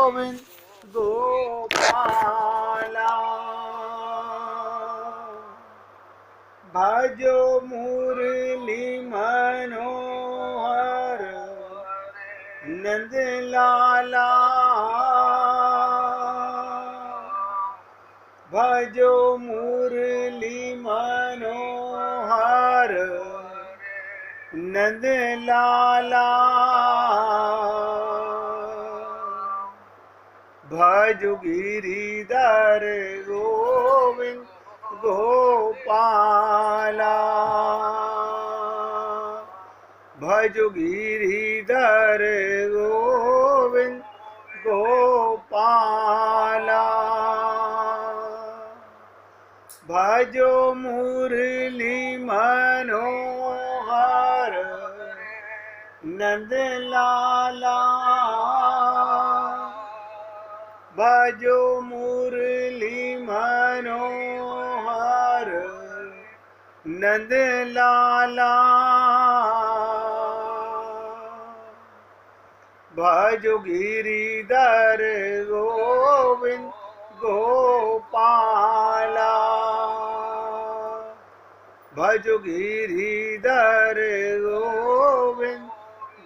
गोविंद गोपाला भजो मुरली मनोहर नंद लाला भजो मुरली मनोहर नंद लाला भजो गिरिधर गोविंद गोपाला भजो गिरिधर गोविंद गोपाला भजो मुरली मनोहर नंद लाला भजो मुरली मनोहर नंद लाला भजो गिरिधर गोविंद गोपाला भजो गिरिधर गोविंद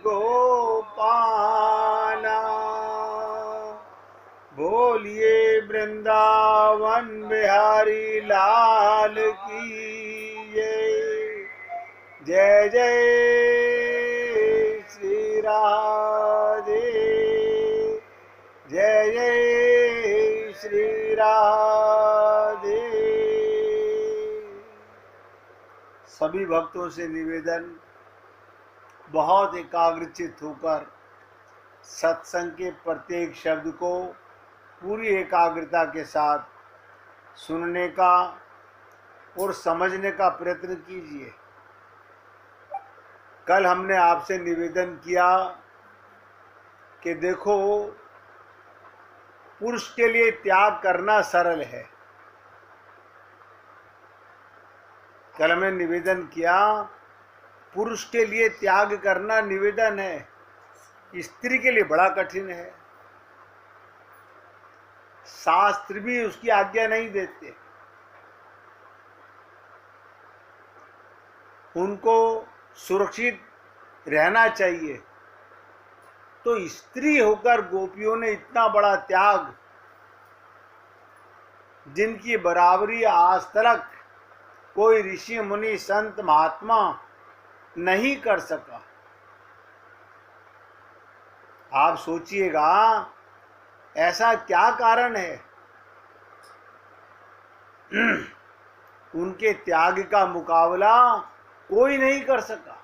गोपाला बोलिए वृंदावन बिहारी लाल की जय जय श्री राधे जय जय श्री राधे। सभी भक्तों से निवेदन, बहुत एकाग्रचित होकर सत्संग के प्रत्येक शब्द को पूरी एकाग्रता के साथ सुनने का और समझने का प्रयत्न कीजिए। कल हमने आपसे निवेदन किया कि देखो, पुरुष के लिए त्याग करना सरल है। कल हमने निवेदन किया, पुरुष के लिए त्याग करना निवेदन है, स्त्री के लिए बड़ा कठिन है। शास्त्र भी उसकी आज्ञा नहीं देते। उनको सुरक्षित रहना चाहिए। तो स्त्री होकर गोपियों ने इतना बड़ा त्याग, जिनकी बराबरी आज तक कोई ऋषि मुनि संत महात्मा नहीं कर सका। आप सोचिएगा, ऐसा क्या कारण है? उनके त्याग का मुकाबला कोई नहीं कर सका।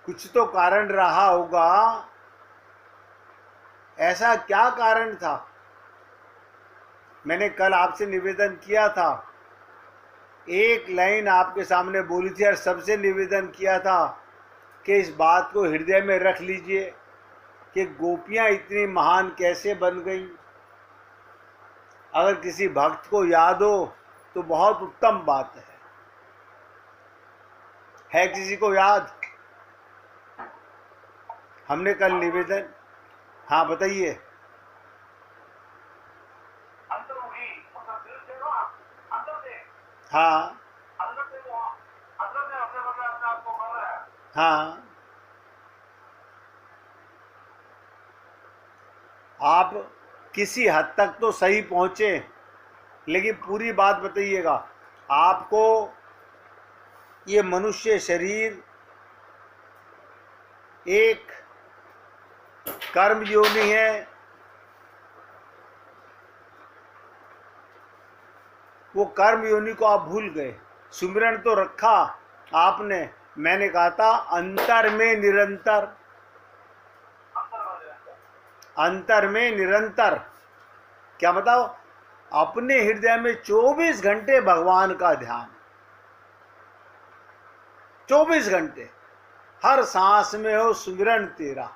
कुछ तो कारण रहा होगा। ऐसा क्या कारण था? मैंने कल आपसे निवेदन किया था, एक लाइन आपके सामने बोली थी और सबसे निवेदन किया था कि इस बात को हृदय में रख लीजिए कि गोपियां इतनी महान कैसे बन गई। अगर किसी भक्त को याद हो तो बहुत उत्तम बात है किसी को याद? हमने कल निवेदन, हाँ बताइए। हाँ हाँ, आप किसी हद तक तो सही पहुंचे, लेकिन पूरी बात बताइएगा। आपको ये मनुष्य शरीर एक कर्म योनि है, वो कर्म योनि को आप भूल गए। सुमिरन तो रखा आपने, मैंने कहा था अंतर में निरंतर, अंतर में निरंतर। क्या बताओ? अपने हृदय में 24 घंटे भगवान का ध्यान, 24 घंटे, हर सांस में हो सुमिरन तेरा।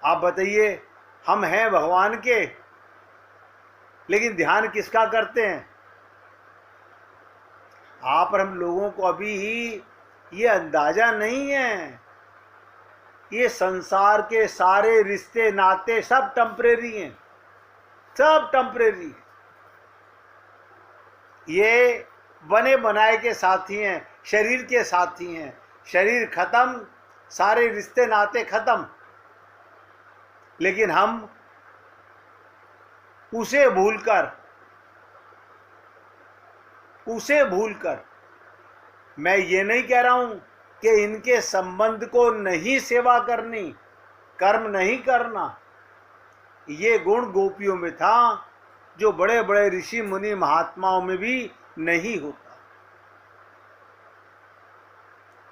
आप बताइए, हम हैं भगवान के, लेकिन ध्यान किसका करते हैं? आप और हम लोगों को अभी ये अंदाजा नहीं है, ये संसार के सारे रिश्ते नाते सब टेम्परेरी हैं, सब टेम्परेरी हैं। ये बने बनाए के साथी हैं, शरीर के साथी हैं। शरीर खत्म, सारे रिश्ते नाते खत्म। लेकिन हम उसे भूलकर, मैं ये नहीं कह रहा हूं कि इनके संबंध को नहीं सेवा करनी, कर्म नहीं करना। ये गुण गोपियों में था जो बड़े बड़े ऋषि मुनि महात्माओं में भी नहीं होता।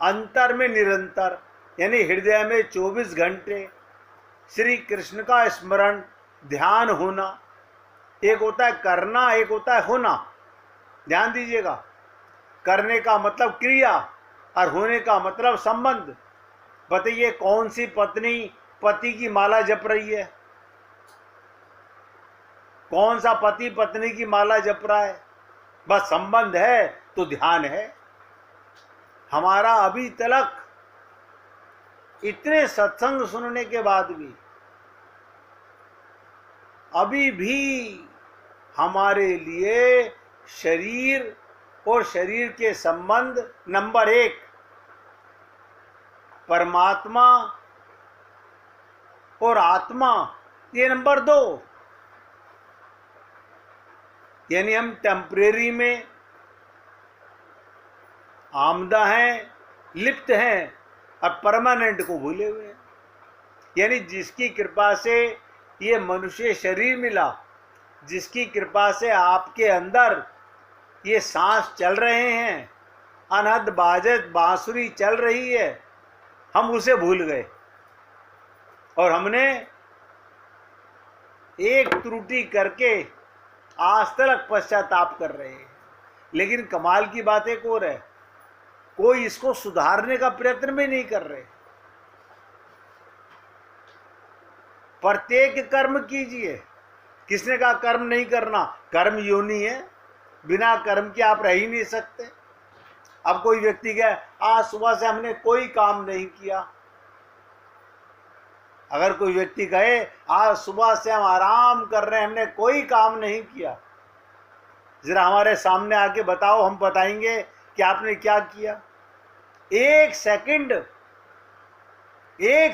अंतर में निरंतर, यानी हृदय में 24 घंटे श्री कृष्ण का स्मरण, ध्यान होना। एक होता है करना, एक होता है होना। ध्यान दीजिएगा, करने का मतलब क्रिया और होने का मतलब संबंध। बताइए कौन सी पत्नी पति की माला जप रही है? कौन सा पति पत्नी की माला जप रहा है? बस संबंध है तो ध्यान है। हमारा अभी तक इतने सत्संग सुनने के बाद भी अभी भी हमारे लिए शरीर और शरीर के संबंध नंबर 1, परमात्मा और आत्मा ये नंबर 2। यानी हम टेम्परेरी में आमदा हैं, लिप्त हैं और परमानेंट को भूले हुए हैं। यानी जिसकी कृपा से ये मनुष्य शरीर मिला, जिसकी कृपा से आपके अंदर ये सांस चल रहे हैं, अनहद बाजत बांसुरी चल रही है, हम उसे भूल गए और हमने एक त्रुटि करके आज तक पश्चाताप कर रहे हैं। लेकिन कमाल की बात एक और है, कोई इसको सुधारने का प्रयत्न भी नहीं कर रहे। प्रत्येक कर्म कीजिए। किसने कहा कर्म नहीं करना? कर्म योनि है, बिना कर्म के आप रह ही नहीं सकते। अब कोई व्यक्ति कहे आज सुबह से हमने कोई काम नहीं किया, अगर कोई व्यक्ति कहे आज सुबह से हम आराम कर रहे हैं, हमने कोई काम नहीं किया, जरा हमारे सामने आके बताओ, हम बताएंगे कि आपने क्या किया। एक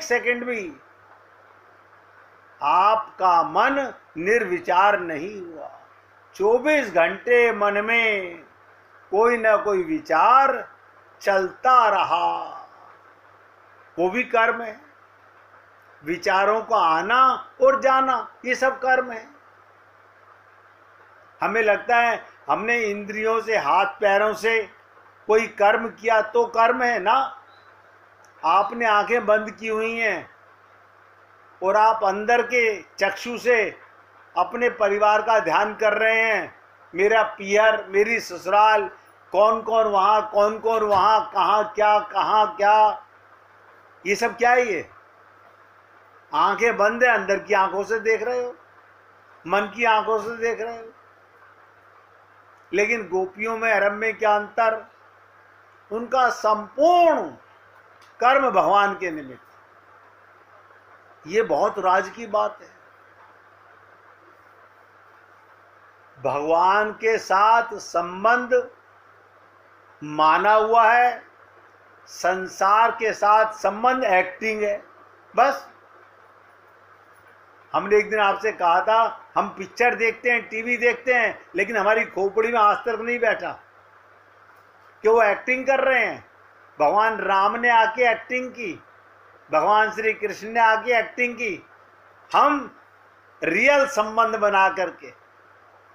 सेकंड भी आपका मन निर्विचार नहीं हुआ। 24 घंटे मन में कोई ना कोई विचार चलता रहा, वो भी कर्म है। विचारों का आना और जाना ये सब कर्म है। हमें लगता है हमने इंद्रियों से, हाथ पैरों से कोई कर्म किया तो कर्म है ना। आपने आंखें बंद की हुई हैं और आप अंदर के चक्षु से अपने परिवार का ध्यान कर रहे हैं। मेरा पियर, मेरी ससुराल, कौन कौन वहाँ, कौन कौन वहाँ, कहाँ क्या, ये सब क्या है? ये आंखें बंद है, अंदर की आंखों से देख रहे हो, मन की आंखों से देख रहे हो। लेकिन गोपियों में, अरब में क्या अंतर? उनका संपूर्ण कर्म भगवान के निमित्त। ये बहुत राज की बात है। भगवान के साथ संबंध माना हुआ है, संसार के साथ संबंध एक्टिंग है। बस हमने एक दिन आपसे कहा था हम पिक्चर देखते हैं, टीवी देखते हैं, लेकिन हमारी खोपड़ी में आज तक नहीं बैठा कि वो एक्टिंग कर रहे हैं। भगवान राम ने आके एक्टिंग की, भगवान श्री कृष्ण ने आके एक्टिंग की, हम रियल संबंध बना करके।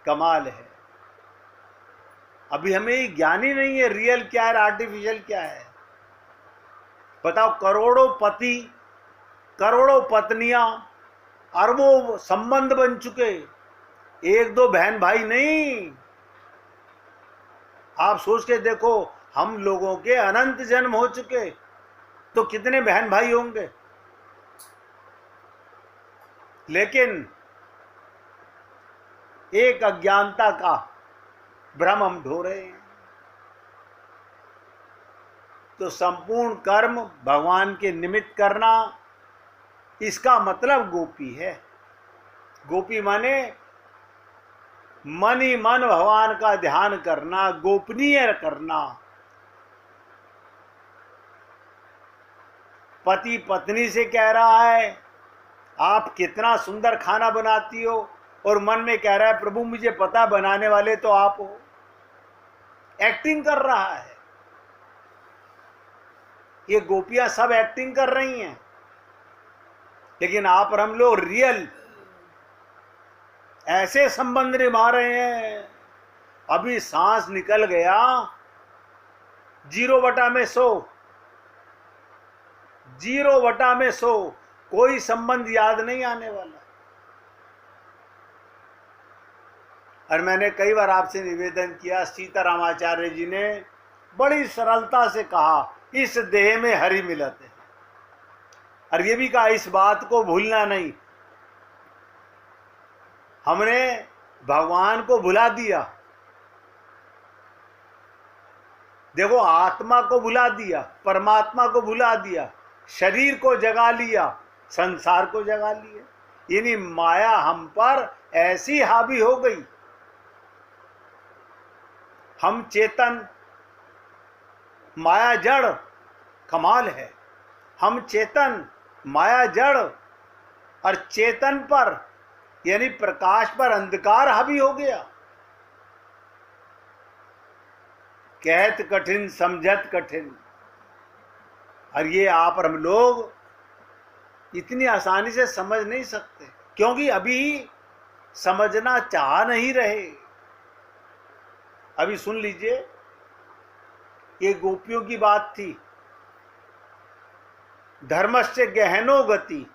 कमाल है। अभी हमें ये ज्ञान ही नहीं है रियल क्या है, आर्टिफिशियल क्या है। बताओ, करोड़ों पति, करोड़ों पत्नियां, अरबों संबंध बन चुके, एक दो बहन भाई नहीं। आप सोच के देखो, हम लोगों के अनंत जन्म हो चुके तो कितने बहन भाई होंगे। लेकिन एक अज्ञानता का भ्रम हम ढो रहे हैं। तो संपूर्ण कर्म भगवान के निमित्त करना, इसका मतलब गोपी है। गोपी माने मन ही मन भगवान का ध्यान करना, गोपनीय करना। पति पत्नी से कह रहा है आप कितना सुंदर खाना बनाती हो, और मन में कह रहा है प्रभु मुझे पता बनाने वाले तो आप हो। एक्टिंग कर रहा है। ये गोपियां सब एक्टिंग कर रही हैं, लेकिन आप और हम लोग रियल ऐसे संबंध निभा रहे हैं। अभी सांस निकल गया 0/100, 0/100, कोई संबंध याद नहीं आने वाला। और मैंने कई बार आपसे निवेदन किया, सीतारामाचार्य जी ने बड़ी सरलता से कहा इस देह में हरि मिलत है। और ये भी कहा इस बात को भूलना नहीं। हमने भगवान को भुला दिया, देखो आत्मा को भुला दिया, परमात्मा को भुला दिया, शरीर को जगा लिया, संसार को जगा लिया। यानी माया हम पर ऐसी हावी हो गई। हम चेतन, माया जड़। कमाल है, हम चेतन, माया जड़, और चेतन पर यानी प्रकाश पर अंधकार हावी हो गया। कहत कठिन समझत कठिन। और ये आप और हम लोग इतनी आसानी से समझ नहीं सकते, क्योंकि अभी समझना चाह नहीं रहे। अभी सुन लीजिए, ये गोपियों की बात थी। धर्मस्य गहनो गति,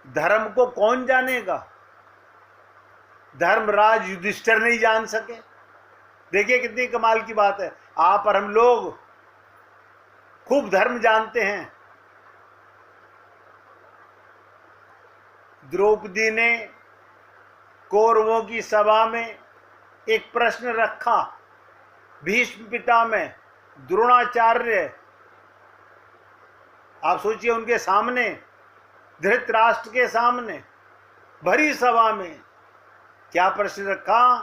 धर्म को कौन जानेगा? धर्मराज युधिष्ठिर नहीं जान सके। देखिए कितनी कमाल की बात है। आप और हम लोग खूब धर्म जानते हैं। द्रौपदी ने कौरवों की सभा में एक प्रश्न रखा। भीष्म पितामह, द्रोणाचार्य, आप सोचिए उनके सामने, धृतराष्ट्र के सामने, भरी सभा में क्या प्रश्न रखा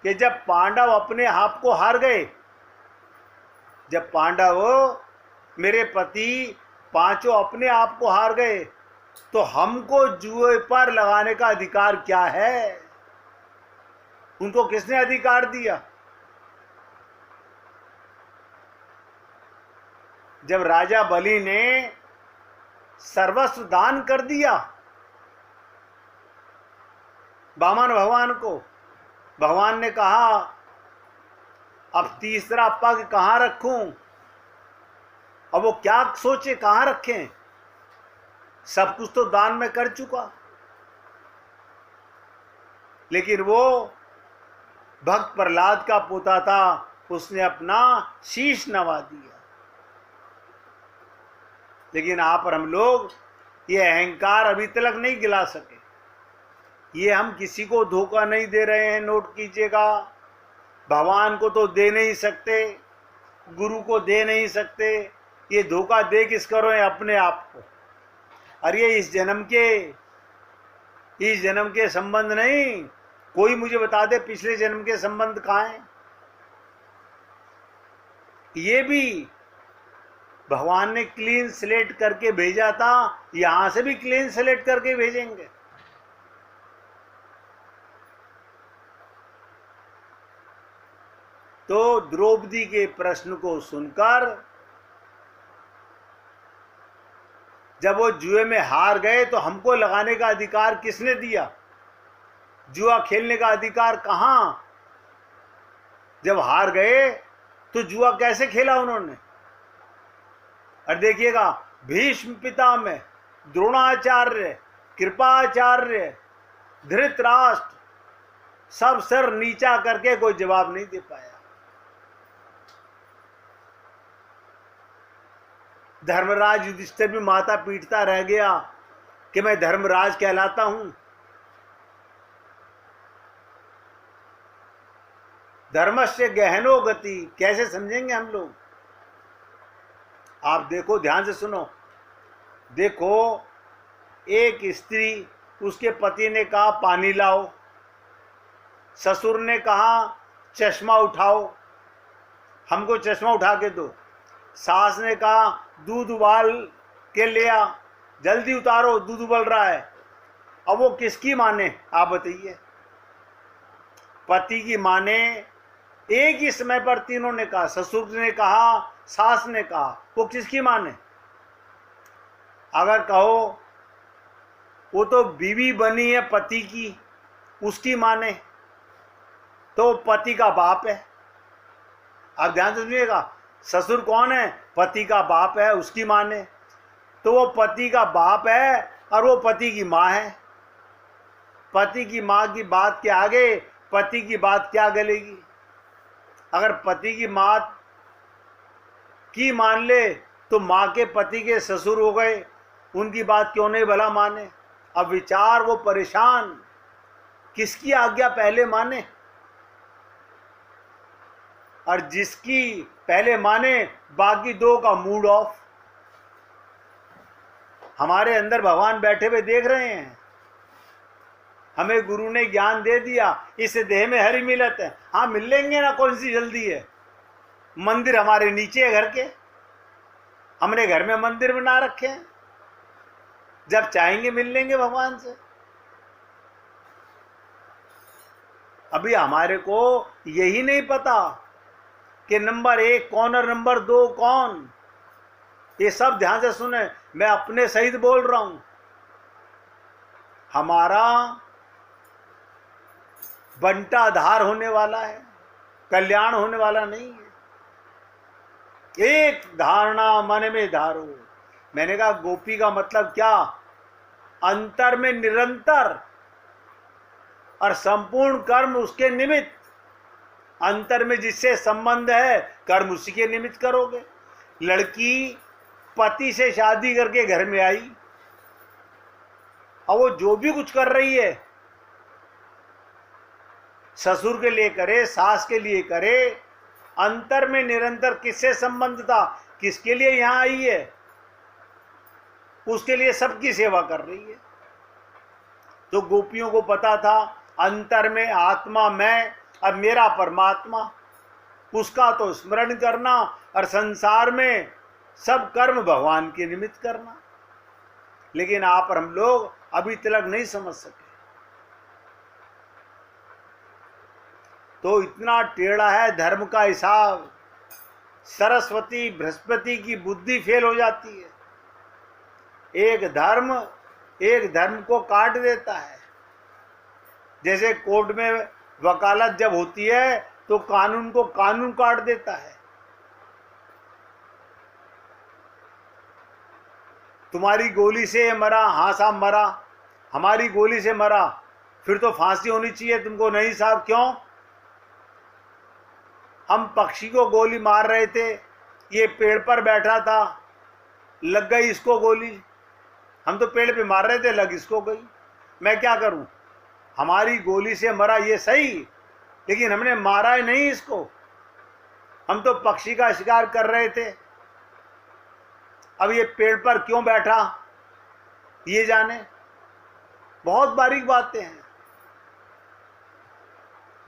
कि जब पांडव अपने आप को हार गए, जब पांडव मेरे पति पांचों अपने आप को हार गए, तो हमको जुए पर लगाने का अधिकार क्या है? उनको किसने अधिकार दिया? जब राजा बलि ने सर्वस्व दान कर दिया वामन भगवान को, भगवान ने कहा अब तीसरा पग कहां रखूं? अब वो क्या सोचे कहां रखें? सब कुछ तो दान में कर चुका। लेकिन वो भक्त प्रहलाद का पोता था, उसने अपना शीश नवा दिया। लेकिन आप और हम लोग ये अहंकार अभी तक नहीं गिला सके। ये हम किसी को धोखा नहीं दे रहे हैं, नोट कीजिएगा। भगवान को तो दे नहीं सकते, गुरु को दे नहीं सकते, ये धोखा दे किस करो है? अपने आप को। और ये इस जन्म के संबंध नहीं। कोई मुझे बता दे पिछले जन्म के संबंध कहाँ हैं? ये भी भगवान ने क्लीन स्लेट करके भेजा था, यहां से भी क्लीन स्लेट करके भेजेंगे। तो द्रौपदी के प्रश्न को सुनकर जब वो जुए में हार गए, तो हमको लगाने का अधिकार किसने दिया? जुआ खेलने का अधिकार कहां? जब हार गए तो जुआ कैसे खेला उन्होंने? और देखिएगा, भीष्म पितामह, द्रोणाचार्य, कृपाचार्य, धृतराष्ट्र, सब सर नीचा करके कोई जवाब नहीं दे पाया। धर्मराज युधिष्ठिर भी माथा पीटता रह गया कि मैं धर्मराज कहलाता हूं। धर्मस्य गहनो गति कैसे समझेंगे हम लोग? आप देखो, ध्यान से सुनो। देखो, एक स्त्री, उसके पति ने कहा पानी लाओ, ससुर ने कहा चश्मा उठाओ, हमको चश्मा उठा के दो, सास ने कहा दूध उबाल के ले आ, जल्दी उतारो दूध उबल रहा है। अब वो किसकी माने आप बताइए? पति की माने। एक ही समय पर तीनों ने कहा, ससुर ने कहा, सास ने कहा, वो किसकी माने? अगर कहो वो तो बीवी बनी है पति की, उसकी माने, तो पति का बाप है। आप ध्यान से सुनिएगा, ससुर कौन है? पति का बाप है, उसकी माने, तो वो पति का बाप है और वो पति की माँ है। पति की माँ की बात के आगे पति की बात क्या गलेगी? अगर पति की माँ की मान ले तो माँ के पति के ससुर हो गए, उनकी बात क्यों नहीं भला माने? अब विचार वो परेशान, किसकी आज्ञा पहले माने? और जिसकी पहले माने बाकी दो का मूड ऑफ। हमारे अंदर भगवान बैठे हुए देख रहे हैं, हमें गुरु ने ज्ञान दे दिया, इस देह में हरि मिलत है। हाँ मिल लेंगे ना, कौन सी जल्दी है? मंदिर हमारे नीचे है घर के, हमने घर में मंदिर बना रखे हैं, जब चाहेंगे मिल लेंगे भगवान से। अभी हमारे को यही नहीं पता कि नंबर 1 कौन और नंबर 2 कौन। ये सब ध्यान से सुने, मैं अपने सहित बोल रहा हूं। हमारा बंटाधार होने वाला है, कल्याण होने वाला नहीं है। एक धारणा मन में धारो। मैंने कहा गोपी का मतलब क्या? अंतर में निरंतर और संपूर्ण कर्म उसके निमित्त। अंतर में जिससे संबंध है कर्म उसी के निमित्त करोगे। लड़की पति से शादी करके घर में आई, और वो जो भी कुछ कर रही है ससुर के लिए करे, सास के लिए करे, अंतर में निरंतर किससे संबंध था, किसके लिए यहां आई है, उसके लिए सबकी सेवा कर रही है। तो गोपियों को पता था अंतर में आत्मा मैं और मेरा परमात्मा, उसका तो स्मरण करना और संसार में सब कर्म भगवान के निमित्त करना। लेकिन आप और हम लोग अभी तक नहीं समझ सके। तो इतना टेढ़ा है धर्म का हिसाब, सरस्वती बृहस्पति की बुद्धि फेल हो जाती है। एक धर्म को काट देता है। जैसे कोर्ट में वकालत जब होती है तो कानून को कानून काट देता है। तुम्हारी गोली से मरा, हाँ साहब मरा, हमारी गोली से मरा, फिर तो फांसी होनी चाहिए तुमको। नहीं साहब, क्यों? हम पक्षी को गोली मार रहे थे, ये पेड़ पर बैठा था, लग गई इसको गोली। हम तो पेड़ पे मार रहे थे, लग इसको गई, मैं क्या करूं? हमारी गोली से मरा ये सही, लेकिन हमने मारा ही नहीं इसको। हम तो पक्षी का शिकार कर रहे थे। अब ये पेड़ पर क्यों बैठा ये जाने। बहुत बारीक बातें हैं।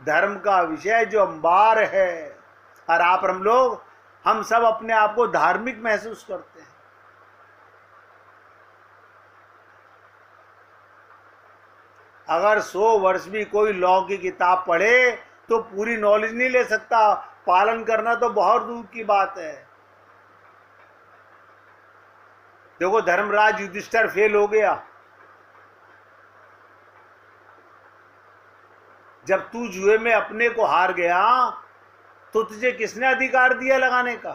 धर्म का विषय जो अंबार है, और आप हम लोग हम सब अपने आप को धार्मिक महसूस करते हैं। अगर 100 वर्ष भी कोई लॉ की किताब पढ़े तो पूरी नॉलेज नहीं ले सकता। पालन करना तो बहुत दूर की बात है। देखो धर्मराज युधिष्ठिर फेल हो गया। जब तू जुए में अपने को हार गया तो तुझे किसने अधिकार दिया लगाने का?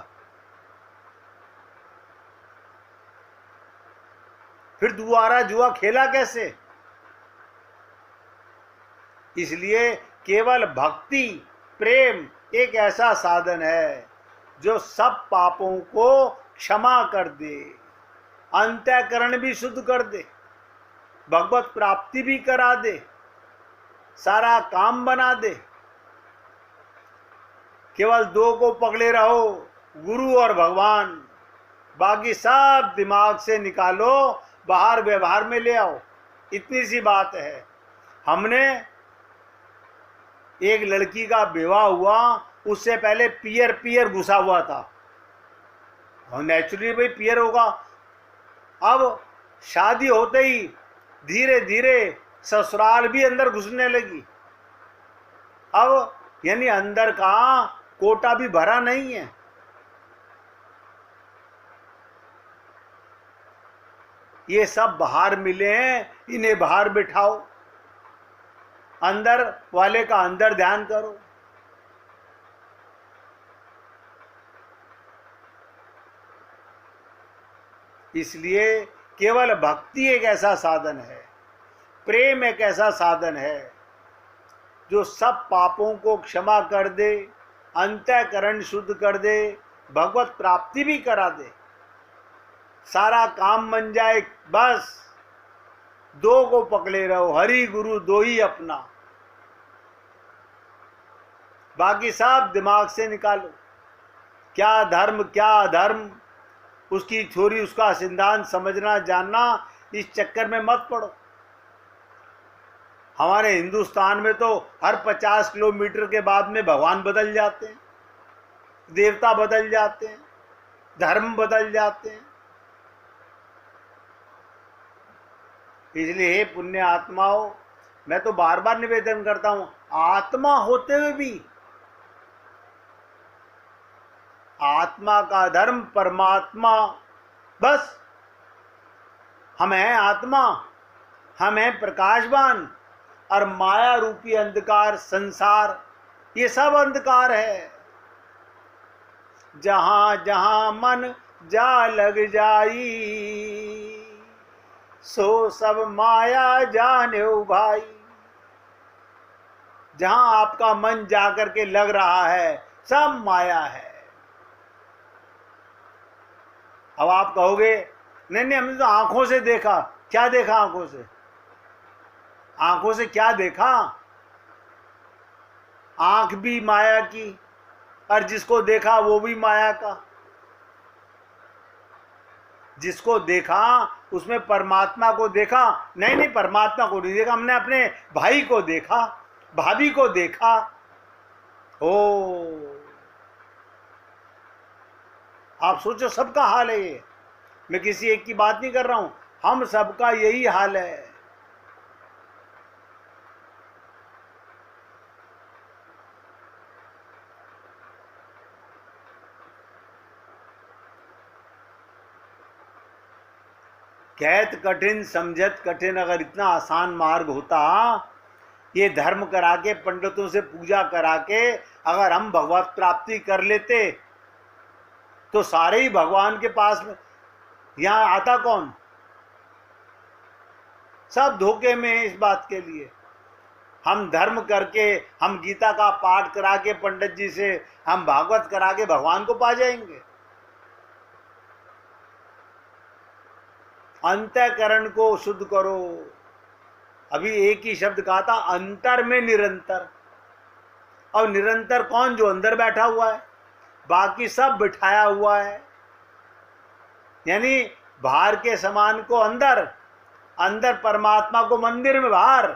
फिर दोबारा जुआ खेला कैसे? इसलिए केवल भक्ति प्रेम एक ऐसा साधन है जो सब पापों को क्षमा कर दे, अंतःकरण भी शुद्ध कर दे, भगवत प्राप्ति भी करा दे, सारा काम बना दे। केवल 2 को पकड़े रहो, गुरु और भगवान, बाकी सब दिमाग से निकालो बाहर व्यवहार में ले आओ, इतनी सी बात है। हमने एक लड़की का विवाह हुआ, उससे पहले पियर पियर घुसा हुआ था, और नेचुरली भाई पियर होगा। अब शादी होते ही धीरे धीरे ससुराल भी अंदर घुसने लगी। अब यानी अंदर का कोटा भी भरा नहीं है। ये सब बाहर मिले हैं, इन्हें बाहर बिठाओ, अंदर वाले का अंदर ध्यान करो। इसलिए केवल भक्ति एक ऐसा साधन है, प्रेम एक ऐसा साधन है जो सब पापों को क्षमा कर दे, अंतःकरण शुद्ध कर दे, भगवत प्राप्ति भी करा दे, सारा काम बन जाए। बस दो को पकड़े रहो, हरि गुरु दो ही अपना, बाकी सब दिमाग से निकालो। क्या धर्म क्या अधर्म, उसकी थ्योरी, उसका सिद्धांत समझना जानना, इस चक्कर में मत पड़ो। हमारे हिंदुस्तान में तो हर 50 किलोमीटर के बाद में भगवान बदल जाते हैं, देवता बदल जाते हैं, धर्म बदल जाते हैं। इसलिए हे पुण्य आत्माओं, मैं तो बार बार निवेदन करता हूं, आत्मा होते हुए भी आत्मा का धर्म परमात्मा, बस हम हैं आत्मा, हम हैं प्रकाशवान, और माया रूपी अंधकार संसार, ये सब अंधकार है। जहां जहां मन जा लग जाई, सो सब माया जाने भाई। जहां आपका मन जाकर के लग रहा है, सब माया है। अब आप कहोगे नहीं नहीं, हमने तो आंखों से देखा। क्या देखा आंखों से? आंखों से क्या देखा? आंख भी माया की, और जिसको देखा वो भी माया का। जिसको देखा उसमें परमात्मा को देखा? नहीं नहीं, परमात्मा को नहीं देखा, हमने अपने भाई को देखा, भाभी को देखा। ओ, आप सोचो, सबका हाल है ये। मैं किसी एक की बात नहीं कर रहा हूं, हम सबका यही हाल है। कहत कठिन समझत कठिन, अगर इतना आसान मार्ग होता, ये धर्म करा के, पंडितों से पूजा करा के अगर हम भगवत प्राप्ति कर लेते, तो सारे ही भगवान के पास में, यहां आता कौन? सब धोखे में है। इस बात के लिए हम धर्म करके, हम गीता का पाठ करा के पंडित जी से, हम भागवत करा के भगवान को पा जाएंगे। अंतःकरण को शुद्ध करो। अभी एक ही शब्द कहा था, अंतर में निरंतर। और निरंतर कौन? जो अंदर बैठा हुआ है, बाकी सब बिठाया हुआ है। यानी बाहर के सामान को अंदर, अंदर परमात्मा को मंदिर में बाहर।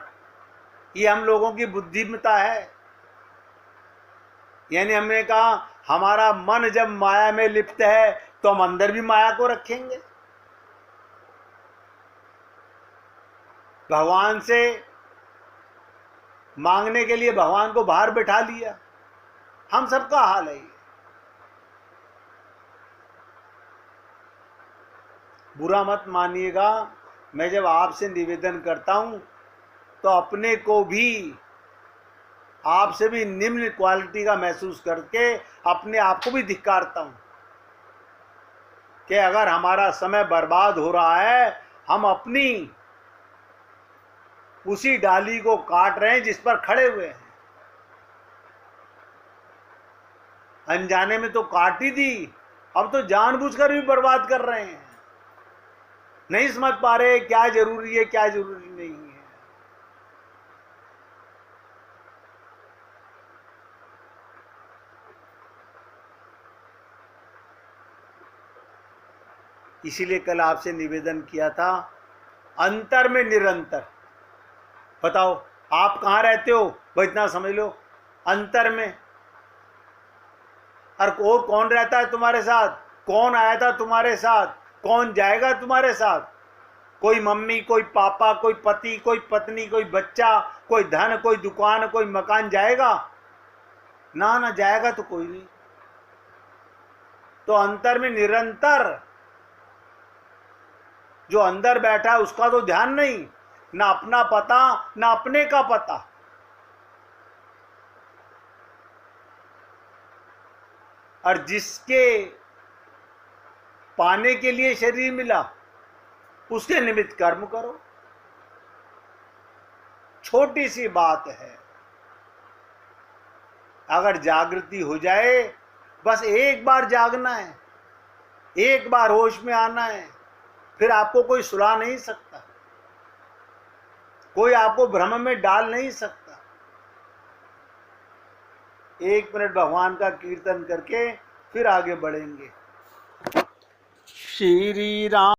ये हम लोगों की बुद्धिमता है। यानी हमने कहा हमारा मन जब माया में लिप्त है तो हम अंदर भी माया को रखेंगे। भगवान से मांगने के लिए भगवान को बाहर बिठा लिया। हम सबका हाल है ये। बुरा मत मानिएगा, मैं जब आपसे निवेदन करता हूं तो अपने को भी आपसे भी निम्न क्वालिटी का महसूस करके अपने आप को भी धिक्कारता हूं कि अगर हमारा समय बर्बाद हो रहा है, हम अपनी उसी डाली को काट रहे हैं जिस पर खड़े हुए हैं। अनजाने में तो काट ही दी, अब तो जानबूझकर भी बर्बाद कर रहे हैं। नहीं समझ पा रहे क्या जरूरी है, क्या जरूरी नहीं है। इसीलिए कल आपसे निवेदन किया था अंतर में निरंतर। बताओ आप कहाँ रहते हो, वो इतना समझ लो, अंतर में। और कौन रहता है तुम्हारे साथ, कौन आया था तुम्हारे साथ, कौन जाएगा तुम्हारे साथ? कोई मम्मी, कोई पापा, कोई पति, कोई पत्नी, कोई बच्चा, कोई धन, कोई दुकान, कोई मकान जाएगा? ना ना, जाएगा तो कोई नहीं। तो अंतर में निरंतर जो अंदर बैठा है उसका तो ध्यान नहीं, ना अपना पता ना अपने का पता। और जिसके पाने के लिए शरीर मिला उसके निमित्त कर्म करो। छोटी सी बात है, अगर जागृति हो जाए, बस एक बार जागना है, एक बार होश में आना है, फिर आपको कोई सुला नहीं सकता, कोई आपको भ्रम में डाल नहीं सकता। 1 मिनट भगवान का कीर्तन करके फिर आगे बढ़ेंगे। श्री राम।